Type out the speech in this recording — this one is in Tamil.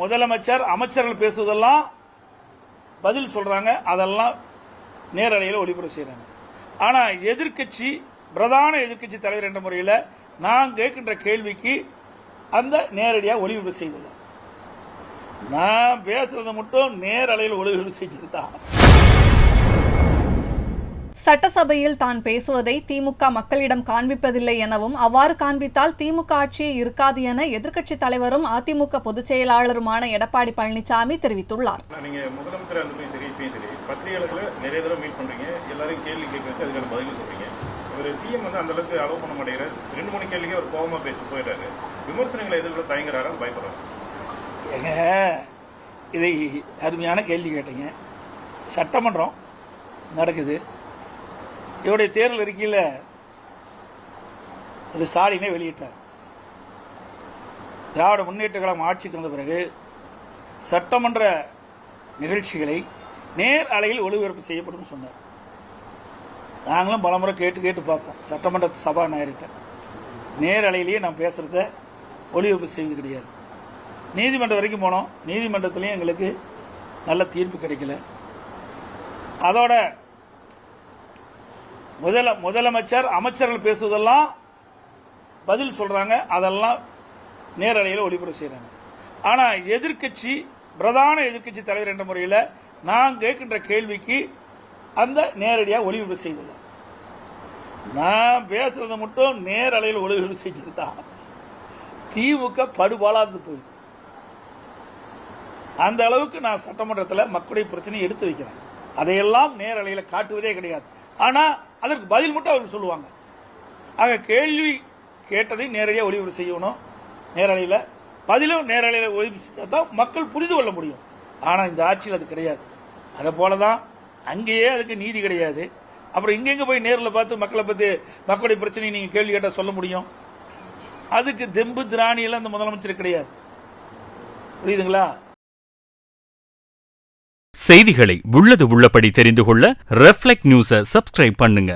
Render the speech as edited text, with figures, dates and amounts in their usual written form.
முதலமைச்சர் அமைச்சர்கள் பேசுவதெல்லாம் பதில் சொல்றாங்க, அதெல்லாம் நேரலையில் ஒளிபரப்பு செய்யறாங்க. ஆனா எதிர்க்கட்சி பிரதான எதிர்க்கட்சி தலைவர் என்ற முறையில் நான் கேட்கின்ற கேள்விக்கு அந்த நேரடியாக ஒளிபரப்பு செய்தது. நான் பேசுறதை மட்டும் நேரலையில் ஒளிபரப்பு செஞ்சிருந்தான். சட்டசபையில் தான் பேசுவதை திமுக மக்களிடம் காண்பிப்பதில்லை எனவும், அவ்வாறு காண்பித்தால் திமுக ஆட்சியே இருக்காது என எதிர்க்கட்சித் தலைவரும் அதிமுக பொதுச் செயலாளருமான எடப்பாடி பழனிசாமி தெரிவித்துள்ளார். நீங்க முதலமைச்சர் அந்த போய் சரி சரி பத்திரிகையாளர்களை நிறைய தடவை மீட் பண்றீங்க, எல்லாரும் கேள்வி கேட்க வச்சு அதுக்கான பதில் சொல்றீங்க. ஒரு சிஎம் அந்த அளவுக்கு அலோவ் பண்ண மாட்டேங்கிறார். 2-3 கேள்விக்கே ஒரு கோபமா பேசிட்டு போயிட்டாரு. விமர்சனங்களை எதிர்கொள்ள தயங்குறாரா, பயப்படுறாரு? இதை அருமையான கேள்வி கேட்டீங்க. சட்டமன்றம் நடக்குது. இவருடைய தேர்தல் அறிக்கையில் திரு ஸ்டாலினை வெளியிட்டார். திராவிட முன்னேற்ற கழகம் ஆட்சிக்கு வந்த பிறகு சட்டமன்ற நிகழ்ச்சிகளை நேர் அலையில் ஒளிபரப்பு செய்யப்படும் சொன்னார். நாங்களும் பலமுறை கேட்டு பார்த்தோம். சட்டமன்ற சபாநாயகர்கிட்ட நேர் அலையிலேயே நான் பேசுறத ஒளிபரப்பு செய்வது கிடையாது. நீதிமன்றம் வரைக்கும் போனோம். நீதிமன்றத்திலையும் எங்களுக்கு நல்ல தீர்ப்பு கிடைக்கல. அதோட முதலமைச்சர் அமைச்சர்கள் பேசுவதெல்லாம் பதில் சொல்றாங்க, அதெல்லாம் நேரலையில் ஒளிபரப்பு செய்யறாங்க. ஆனா எதிர்க்கட்சி பிரதான எதிர்க்கட்சி தலைவர் என்ற முறையில் நான் கேட்கின்ற கேள்விக்கு அந்த நேரடியாக ஒளிபரப்பு செய்தது. நான் பேசுறதை மட்டும் நேரலையில் ஒளிபரப்பு செஞ்சிருந்தான் திமுக படுபாலாது போய் அந்த அளவுக்கு நான் சட்டமன்றத்தில் மக்களுடைய பிரச்சனையை எடுத்து வைக்கிறேன். அதையெல்லாம் நேரலையில் காட்டுவதே கிடையாது. ஆனா அதற்கு பதில் மட்டும் அவர்கள் சொல்லுவாங்க. ஆக கேள்வி கேட்டதை நேரடியாக ஒளிபரப்பு செய்யணும். நேரலையில் பதிலும் நேரலையில் ஒளிபரப்பு செஞ்சாதான் மக்கள் புரிந்து கொள்ள முடியும். ஆனால் இந்த ஆட்சியில் அது கிடையாது. அதை போலதான் அங்கேயே அதுக்கு நீதி கிடையாது. அப்புறம் இங்கெங்க போய் நேரில் பார்த்து மக்களை பற்றி மக்களுடைய பிரச்சனையை நீங்க கேள்வி கேட்டால் சொல்ல முடியும்? அதுக்கு தெம்பு திராணியெல்லாம் அந்த முதலமைச்சர் கிடையாது. புரியுதுங்களா? செய்திகளை உள்ளது உள்ளபடி தெரிந்து கொள்ள ரெஃப்ளெக்ட் நியூஸை சப்ஸ்கிரைப் பண்ணுங்க.